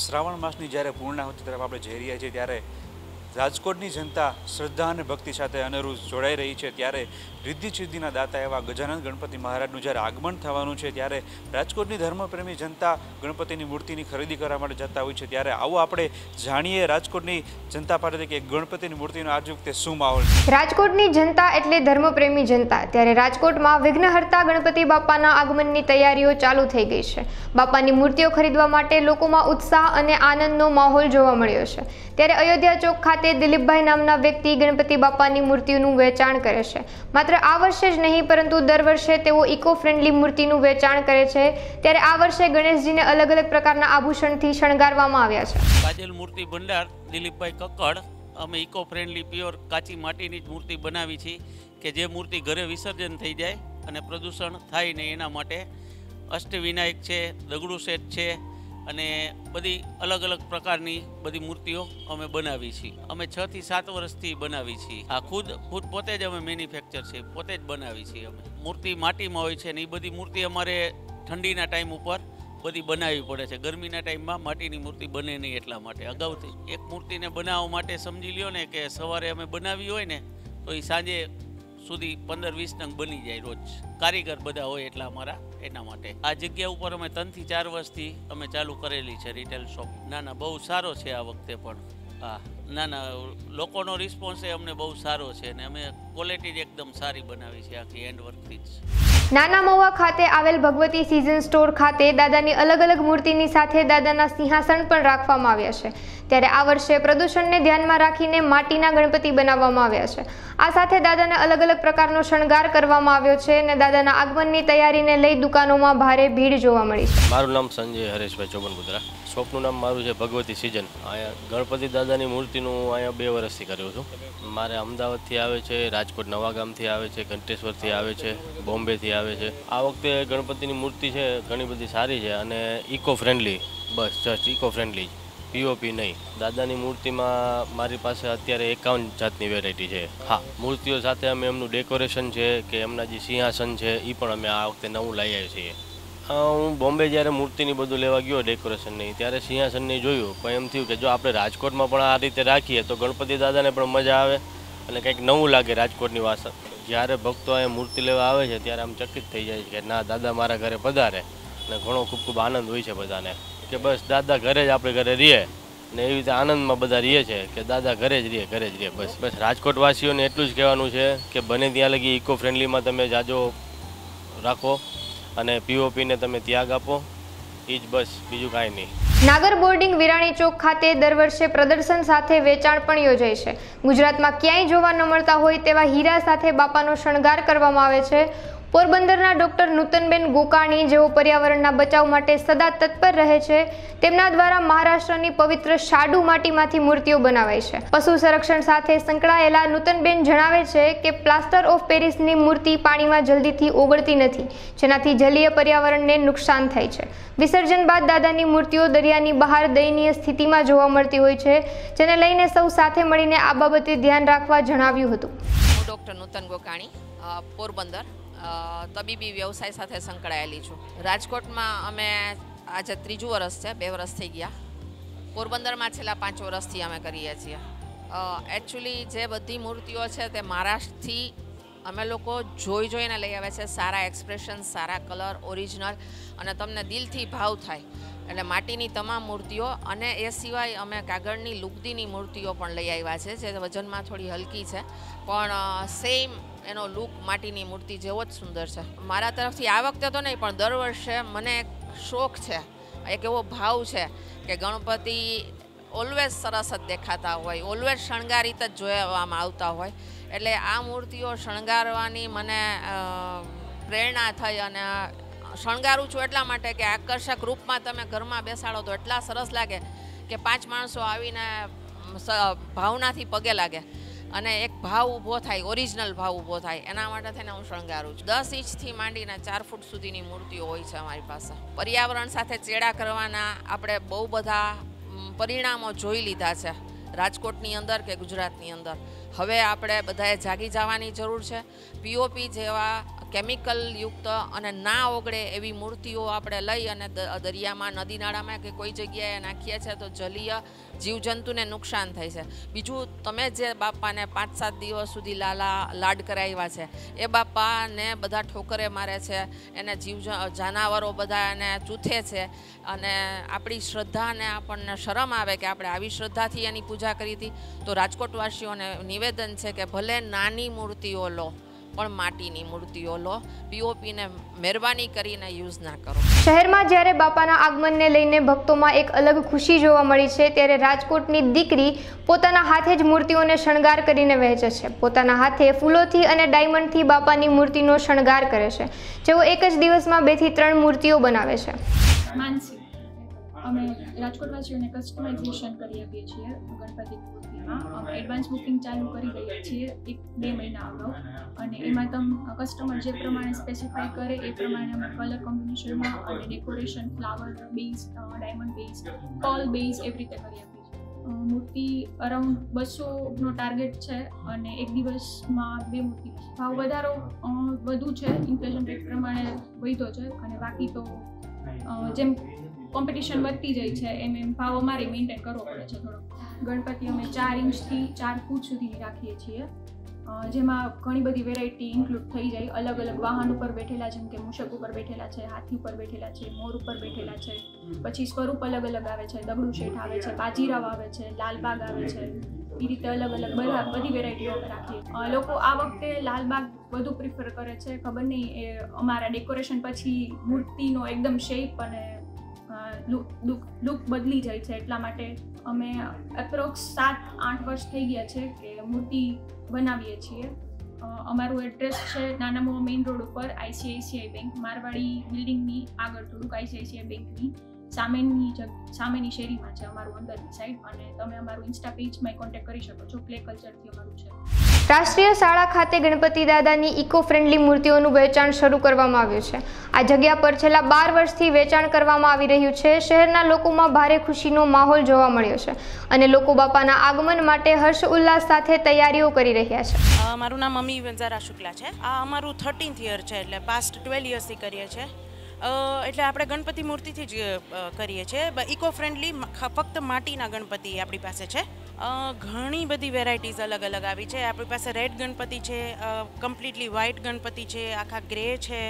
શ્રાવણ માસની જ્યારે પૂર્ણાહુતિ તરફ આપણે જઈ રહ્યા છીએ ત્યારે રાજકોટની જનતા શ્રદ્ધા અને ભક્તિ સાથે અનેરું જોડાઈ રહી છે। ત્યારે રિદ્ધિ સિદ્ધિના દાતા એવા ગજાનંદ ગણપતિ મહારાજનું જ્યારે આગમન થવાનું છે ત્યારે રાજકોટની ધર્મપ્રેમી જનતા ગણપતિની મૂર્તિની ખરીદી કરવા માટે જતા હોય છે। ત્યારે આવો આપણે જાણીએ રાજકોટની જનતા પાસેથી કે ગણપતિની મૂર્તિનો આજ વખતે શું માહોલ છે। રાજકોટની જનતા એટલે ધર્મપ્રેમી જનતા। ત્યારે રાજકોટમાં વિઘ્નહર્તા ગણપતિ બાપાના આગમનની તૈયારીઓ ચાલુ થઈ ગઈ છે। બાપાની મૂર્તિઓ ખરીદવા માટે લોકોમાં ઉત્સાહ અને આનંદનો માહોલ જોવા મળ્યો છે। ત્યારે અયોધ્યા ચોક ખાતે દિલીપભાઈ નામના વ્યક્તિ ગણપતિ બાપાની મૂર્તિઓનું વેચાણ કરે છે। માત્ર આ વર્ષે જ નહીં પરંતુ દર વર્ષે તેઓ ઇકો ફ્રેન્ડલી મૂર્તિનું વેચાણ કરે છે। ત્યારે આ વર્ષે ગણેશજીને અલગ અલગ પ્રકારના આભૂષણથી શણગારવામાં આવ્યા છે। કાજલ મૂર્તિ ભંડાર દિલીપભાઈ કક્કડ અમે ઇકો ફ્રેન્ડલી પ્યોર કાચી માટીની જ મૂર્તિ બનાવી છે કે જે મૂર્તિ ઘરે વિસર્જન થઈ જાય અને પ્રદૂષણ થાય નહીં એના માટે અષ્ટવિનાયક છે, દગડુ સેટ છે અને બધી અલગ અલગ પ્રકારની બધી મૂર્તિઓ અમે બનાવી છીએ। અમે 6 થી 7 વર્ષથી બનાવી છીએ। આ ખુદ પોતે જ અમે મેન્યુફેક્ચર છે, પોતે જ બનાવી છીએ। અમે મૂર્તિ માટીમાં હોય છે ને એ બધી મૂર્તિ અમારે ઠંડીના ટાઈમ ઉપર બધી બનાવવી પડે છે। ગરમીના ટાઈમમાં માટીની મૂર્તિ બને નહીં એટલા માટે અગાઉથી એક મૂર્તિને બનાવવા માટે સમજી લ્યો ને કે સવારે અમે બનાવી હોય ને તો એ સાંજે સુધી 15-20 નંગ બની જાય રોજ। કારીગર બધા હોય એટલા અમારા એના માટે આ જગ્યા ઉપર અમે 3 થી 4 વર્ષથી અમે ચાલુ કરેલી છે રિટેલ શોપ। ના બહુ સારો છે આ વખતે પણ। હા ના લોકોનો રિસ્પોન્સ એ અમને બહુ સારો છે અને અમે ક્વોલિટી જ એકદમ સારી બનાવી છે આખી હેન્ડવર્કથી જ। નાના મહુવા ખાતે આવેલ ભગવતી સિઝન સ્ટોર ખાતે દાદાની અલગ અલગ મૂર્તિની સાથે દાદાના સિંહાસન પણ રાખવામાં આવ્યા છે। ત્યારે આ વર્ષે પ્રદૂષણને ધ્યાનમાં રાખીને માટીના ગણપતિ બનાવવામાં આવ્યા છે। આ સાથે દાદાને અલગ અલગ પ્રકારનો શણગાર કરવામાં આવ્યો છે અને દાદાના આગમનની તૈયારીને લઈ દુકાનોમાં ભારે ભીડ જોવા મળી છે। મારું નામ સંજય હરેશભાઈ ચોબનપુત્રા। શોપનું નામ મારું છે ભગવતી સિઝન। અહીંયા ગણપતિ દાદાની મૂર્તિનું અહીંયા 2 વર્ષથી કર્યું છું। મારે અમદાવાદથી આવે છે, રાજકોટ નવાગામથી આવે છે, ઘંટેશ્વરથી આવે છે, બોમ્બેથી આવે છે। આ વખતે ગણપતિની મૂર્તિ છે ઘણી બધી સારી છે અને ઇકો ફ્રેન્ડલી, બસ જસ્ટ ઇકો ફ્રેન્ડલી, પીઓપી નહીં। દાદાની મૂર્તિમાં મારી પાસે અત્યારે 51 જાતની વેરાયટી છે। હા, મૂર્તિઓ સાથે અમે એમનું ડેકોરેશન છે કે એમના જે સિંહાસન છે એ પણ અમે આ વખતે નવું લઈ આવ્યા છીએ। હું બોમ્બે જ્યારે મૂર્તિની બધું લેવા ગયો ડેકોરેશનની ત્યારે સિંહાસનની જોયું પણ એમ થયું કે જો આપણે રાજકોટમાં પણ આ રીતે રાખીએ તો ગણપતિ દાદાને પણ મજા આવે અને કંઈક નવું લાગે રાજકોટની વાસા। જ્યારે ભક્તો અહીંયા મૂર્તિ લેવા આવે છે ત્યારે આમ ચકિત થઈ જાય છે કે ના દાદા મારા ઘરે પધારે અને ઘણો ખૂબ આનંદ હોય છે બધાને કે બસ દાદા ઘરે જ આપણે ઘરે રહીએ ને એવી રીતે આનંદમાં બધા રહીએ છે કે દાદા ઘરે જ રહીએ બસ રાજકોટવાસીઓને એટલું જ કહેવાનું છે કે બને ત્યાં લગી ઇકો ફ્રેન્ડલીમાં તમે જાજો રાખો અને પીઓપીને તમે ત્યાગ આપો એ જ બસ, બીજું કાંઈ નહીં। નાગર બોર્ડિંગ વિરાણી ચોક ખાતે દર વર્ષે પ્રદર્શન સાથે વેચાણ પણ યોજાય છે। ગુજરાતમાં ક્યાંય જોવા ન મળતા હોય તેવા હીરા સાથે બાપાનો શણગાર કરવામાં આવે છે। પોરબંદરના ડોક્ટર નૂતનબેન ગોકાણી જેઓ પર્યાવરણના બચાવ માટે સદા તત્પર રહે છે તેમના દ્વારા મહારાષ્ટ્રની પવિત્ર શાડુ માટીમાંથી મૂર્તિઓ બનાવાય છે। પશુ સંરક્ષણ સાથે સંકળાયેલા નૂતનબેન જણાવે છે કે પ્લાસ્ટર ઓફ પેરિસની મૂર્તિ પાણીમાં જલ્દીથી ઓગળતી નથી જેનાથી જલીય પર્યાવરણને નુકસાન થાય છે। વિસર્જન બાદ દાદાની મૂર્તિઓ દરિયાની બહાર દયનીય સ્થિતિમાં જોવા મળતી હોય છે જેને લઈને સૌ સાથે મળીને આ બાબતે ધ્યાન રાખવા જણાવ્યું હતું। હું ડૉક્ટર નૂતન ગોકાણી પોરબંદર તબીબી વ્યવસાય સાથે સંકળાયેલી છું। રાજકોટમાં અમે આજે 3જું વર્ષ છે, 2 વર્ષ થઈ ગયા। પોરબંદરમાં છેલ્લા 5 વર્ષથી અમે કરીએ છીએ। એકચ્યુઅલી જે બધી મૂર્તિઓ છે તે મહારાષ્ટ્રથી અમે લોકો જોઈને લઈ આવ્યા છે। સારા એક્સપ્રેશન, સારા કલર, ઓરિજિનલ અને તમને દિલથી ભાવ થાય એટલે માટીની તમામ મૂર્તિઓ અને એ સિવાય અમે કાગળની લુગદીની મૂર્તિઓ પણ લઈ આવ્યા છે જે વજનમાં થોડી હલકી છે પણ સેમ એનો લુક માટીની મૂર્તિ જેવો જ સુંદર છે। મારા તરફથી આ વખતે તો નહીં પણ દર વર્ષે મને એક શોખ છે, એક એવો ભાવ છે કે ગણપતિ ઓલવેઝ સરસ જ દેખાતા હોય, ઓલવેઝ શણગારિત જ જોવામાં આવતા હોય એટલે આ મૂર્તિઓ શણગારવાની મને પ્રેરણા થઈ અને શણગારું છું એટલા માટે કે આકર્ષક રૂપમાં તમે ઘરમાં બેસાડો તો એટલા સરસ લાગે કે 5 માણસો આવીને ભાવનાથી પગે લાગે અને એક ભાવ ઊભો થાય, ઓરિજિનલ ભાવ ઊભો થાય એના માટે થઈને હું શણગારું છું। 10 ઇંચથી માંડીને 4 ફૂટ સુધીની મૂર્તિઓ હોય છે અમારી પાસે। પર્યાવરણ સાથે ચેડા કરવાના આપણે બહુ બધા પરિણામો જોઈ લીધા છે રાજકોટની અંદર કે ગુજરાતની અંદર। હવે આપણે બધાએ જાગી જવાની જરૂર છે। પીઓપી જેવા કેમિકલયુક્ત અને ના ઓગળે એવી મૂર્તિઓ આપણે લઈ અને દરિયામાં નદી નાળામાં કે કોઈ જગ્યાએ નાખીએ છીએ તો જલીય જીવજંતુને નુકસાન થાય છે. બીજું, તમે જે બાપાને 5-7 દિવસ સુધી લાડ કરાવ્યા છે એ બાપાને બધા ઠોકરે મારે છે, એને જાનવરો બધા એને ચૂથે છે, અને આપણી શ્રદ્ધાને આપણને શરમ આવે કે આપણે આવી શ્રદ્ધાથી એની પૂજા કરી હતી. તો રાજકોટવાસીઓને નિવેદન છે કે ભલે નાની મૂર્તિઓ લો પણ માટીની મૂર્તિઓ લો, પીઓપીને મહેરબાની કરીને યુઝ ના કરો. શહેરમાં જ્યારે બાપાના આગમનને લઈને ભક્તોમાં એક અલગ ખુશી જોવા મળી છે, ત્યારે રાજકોટની દીકરી પોતાના હાથે જ મૂર્તિઓને શણગાર કરીને વહેંચે છે. પોતાના હાથે ફૂલોથી અને ડાયમંડથી બાપાની મૂર્તિનો શણગાર કરે છે, જેઓ એક જ દિવસમાં 2 થી 3 મૂર્તિઓ બનાવે છે. માનસી, અમે રાજકોટવાસીઓને કસ્ટમાઇઝેશન કરી આપીએ છીએ ગણપતિ મૂર્તિમાં. અમે એડવાન્સ બુકિંગ ચાલુ કરી દઈએ છીએ 1-2 મહિના અગાઉ, અને એમાં કસ્ટમર જે પ્રમાણે સ્પેસિફાઈ કરે એ પ્રમાણે અમે કલર કોમ્બિનેશનમાં અને decoration, flower base, diamond base, Perl base એવી રીતે કરી આપીએ છીએ. મૂર્તિ અરાઉન્ડ 200નો ટાર્ગેટ છે, અને એક દિવસમાં 2 મૂર્તિ. ભાવ વધારો વધુ છે, ઇન્ફ્લેશન રેટ પ્રમાણે વધ્યો છે, અને બાકી તો જેમ કોમ્પિટિશન વધતી જાય છે એમ ભાવ અમારે મેન્ટેન કરવો પડે છે થોડો. ગણપતિ અમે 4 ઇંચથી 4 ફૂટ સુધીની રાખીએ છીએ, જેમાં ઘણી બધી વેરાયટી ઇન્ક્લુડ થઈ જાય. અલગ અલગ વાહન ઉપર બેઠેલા, જેમ કે મૂષક ઉપર બેઠેલા છે, હાથી ઉપર બેઠેલા છે, મોર ઉપર બેઠેલા છે. પછી સ્વરૂપ અલગ અલગ આવે છે, દગડુ શેઠ આવે છે, બાજીરાવ આવે છે, લાલબાગ આવે છે. એ રીતે અલગ અલગ બધી વેરાયટીઓ અમે રાખીએ. લોકો આ વખતે લાલબાગ વધુ પ્રિફર કરે છે, ખબર નહીં, એ અમારા ડેકોરેશન પછી મૂર્તિનો એકદમ શેપ અને લુક બદલી જાય છે, એટલા માટે અમે એપ્રોક્સ 7-8 વર્ષ થઈ ગયા છે કે મૂર્તિ બનાવીએ છીએ. અમારું એડ્રેસ છે નાના મોવા મેઇન રોડ ઉપર, ICICI બેંક, મારવાડી બિલ્ડિંગની આગળ થોડુંક ICICI બેંકની સામેની શેરીમાં છે અમારું અંદરની સાઈડ. અને તમે અમારું ઇન્સ્ટા પેજમાં કોન્ટેક્ટ કરી શકો છો. ક્લે કલ્ચરથી અમારું છે. રાષ્ટ્રીય શાળા ખાતે ગણપતિ દાદાની ઇકો ફ્રેન્ડલી મૂર્તિઓનું વેચાણ શરૂ કરવામાં આવ્યું છે. આ જગ્યા પર છેલ્લા 12 વર્ષથી વેચાણ કરવામાં આવી રહ્યું છે. શહેરના લોકોમાં ભારે ખુશીનો માહોલ જોવા મળ્યો છે, અને લોકો બાપાના આગમન માટે હર્ષ ઉલ્લાસ સાથે તૈયારીઓ કરી રહ્યા છે. મારું નામ અમી વંજારા શુક્લા છે. આ અમારું 13th યર છે, એટલે પાસ્ટ 12 યર્સથી કરીએ છીએ. એટલે આપણે ગણપતિ મૂર્તિથી જ કરીએ છીએ. ઇકો ફ્રેન્ડલી, ફક્ત માટીના ગણપતિ આપણી પાસે છે. ઘણી બધી વેરાયટીઝ અલગ અલગ આવી છે. આપણી પાસે રેડ ગણપતિ છે, કમ્પ્લીટલી વ્હાઇટ ગણપતિ છે, આખા ગ્રે છે,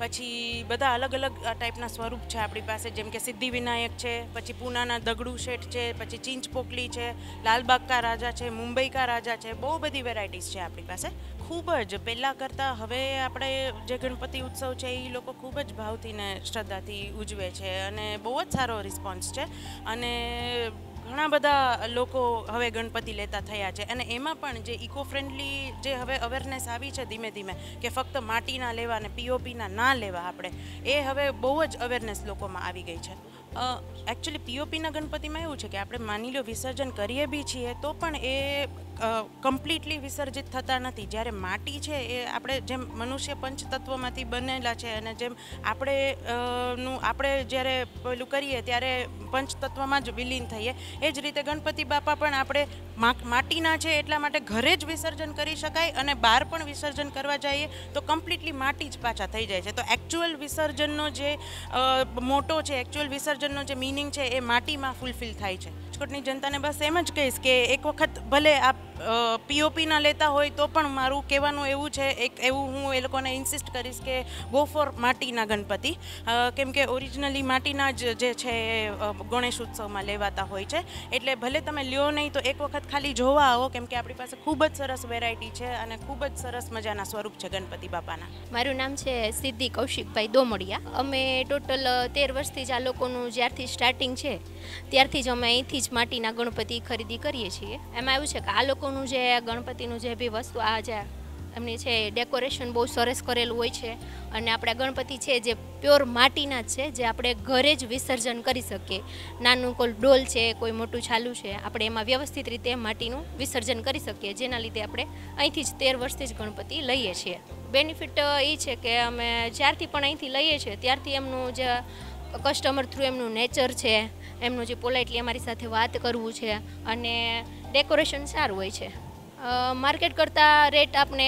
પછી બધા અલગ અલગ ટાઈપના સ્વરૂપ છે આપણી પાસે, જેમ કે સિદ્ધિ વિનાયક છે, પછી પૂનાના દગડુ શેઠ છે, પછી ચીંચ પોકલી છે, લાલબાગ કા રાજા છે, મુંબઈ કા રાજા છે. બહુ બધી વેરાયટીઝ છે આપણી પાસે. ખૂબ જ પહેલાં કરતાં હવે આપણે જે ગણપતિ ઉત્સવ છે એ લોકો ખૂબ જ ભાવથી ને શ્રદ્ધાથી ઉજવે છે, અને બહુ જ સારો રિસ્પોન્સ છે. અને ઘણા બધા લોકો હવે ગણપતિ લેતા થયા છે, અને એમાં પણ જે ઇકો ફ્રેન્ડલી જે હવે અવેરનેસ આવી છે ધીમે ધીમે, કે ફક્ત માટીના લેવા અને પીઓપીના ના લેવા આપણે, એ હવે બહુ જ અવેરનેસ લોકોમાં આવી ગઈ છે. એકચ્યુઅલી પીઓપીના ગણપતિમાં એવું છે કે આપણે માની લો વિસર્જન કરીએ બી છીએ તો પણ એ કમ્પ્લીટલી વિસર્જિત થતા નથી. જ્યારે માટી છે એ આપણે જેમ મનુષ્ય પંચતત્વમાંથી બનેલા છે, અને જેમ આપણે જ્યારે પેલું કરીએ ત્યારે પંચતત્વમાં જ વિલીન થઈએ, એ જ રીતે ગણપતિ બાપા પણ આપણે માટીના છે એટલા માટે ઘરે જ વિસર્જન કરી શકાય, અને બહાર પણ વિસર્જન કરવા જઈએ તો કમ્પ્લીટલી માટી જ પાછા થઈ જાય છે. તો એકચ્યુઅલ વિસર્જનનો જે મોટો છે, એકચ્યુઅલ વિસર્જનનો જે મિનિંગ છે એ માટીમાં ફૂલફિલ થાય છે. રાજકોટની જનતાને બસ એમ જ કહીશ કે એક વખત ભલે આપ પીઓપીના લેતા હોય તો પણ મારું કહેવાનું એવું છે, એવું હું એ લોકોને ઇન્સિસ્ટ કરીશ કે ગો ફોર માટીના ગણપતિ, કેમ કે ઓરિજિનલી માટીના જ જે છે એ ગણેશ ઉત્સવમાં લેવાતા હોય છે. એટલે ભલે તમે લ્યો નહીં તો એક વખત ખાલી જોવા આવો, કેમ કે આપણી પાસે ખૂબ જ સરસ વેરાયટી છે અને ખૂબ જ સરસ મજાના સ્વરૂપ છે ગણપતિ બાપાના. મારું નામ છે સિદ્ધિ કૌશિકભાઈ દોમડિયા. અમે ટોટલ 13 વર્ષથી જ આ લોકોનું જ્યારથી સ્ટાર્ટિંગ છે ત્યારથી જ અમે અહીંથી જ માટીના ગણપતિ ખરીદી કરીએ છીએ. એમાં એવું છે કે આ લોકોનું જે ગણપતિનું જે બી વસ્તુ આ જે એમની છે ડેકોરેશન બહુ સરસ કરેલું હોય છે, અને આપણા ગણપતિ છે જે પ્યોર માટીના જ છે, જે આપણે ઘરે જ વિસર્જન કરી શકીએ. નાનું કોઈ ડોલ છે, કોઈ મોટું છાલું છે, આપણે એમાં વ્યવસ્થિત રીતે માટીનું વિસર્જન કરી શકીએ, જેના લીધે આપણે અહીંથી જ 13 વર્ષથી જ ગણપતિ લઈએ છીએ. બેનિફિટ એ છે કે અમે જ્યારથી પણ અહીંથી લઈએ છીએ ત્યારથી એમનું જે કસ્ટમર થ્રુ એમનું નેચર છે, એમનું જે પોલાઇટલી અમારી સાથે વાત કરવું છે, અને ડેકોરેશન સારું હોય છે. માર્કેટ કરતાં રેટ આપણે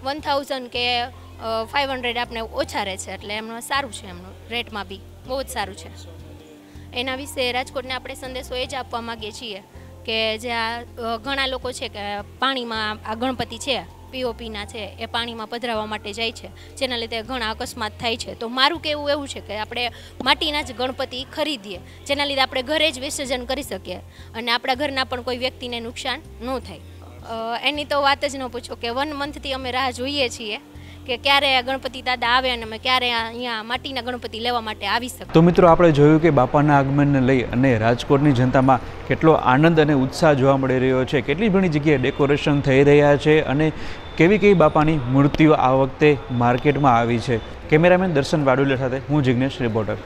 1000 કે 500 આપણે ઓછા રહે છે, એટલે એમનું સારું છે, એમનું રેટમાં બી બહુ જ સારું છે. એના વિશે રાજકોટને આપણે સંદેશો એ જ આપવા માગીએ છીએ કે જ્યાં ઘણા લોકો છે કે પાણીમાં આ ગણપતિ છે પીઓપીના છે એ પાણીમાં પધરાવવા માટે જાય છે, જેના લીધે ઘણા અકસ્માત થાય છે. તો મારું કહેવું એવું છે કે આપણે માટીના જ ગણપતિ ખરીદીએ, જેના લીધે આપણે ઘરે જ વિસર્જન કરી શકીએ અને આપણા ઘરના પણ કોઈ વ્યક્તિને નુકસાન ન થાય. એની તો વાત જ ન પૂછો કે 1 મંથથી અમે રાહ જોઈએ છીએ કે ક્યારે ગણપતિ દાદા આવે અને અમે ક્યારે અહીંયા માટીના ગણપતિ લેવા માટે આવી શકીએ. તો મિત્રો, આપણે જોયું કે બાપાના આગમનને લઈ અને રાજકોટની જનતામાં કેટલો આનંદ અને ઉત્સાહ જોવા મળી રહ્યો છે, કેટલી ઘણી જગ્યાએ ડેકોરેશન થઈ રહ્યા છે અને કેવી કેવી બાપાની મૂર્તિઓ આ વખતે માર્કેટમાં આવી છે. કેમેરામેન દર્શન વાડુલિયા સાથે હું જિગ્નેશ, રિપોર્ટર.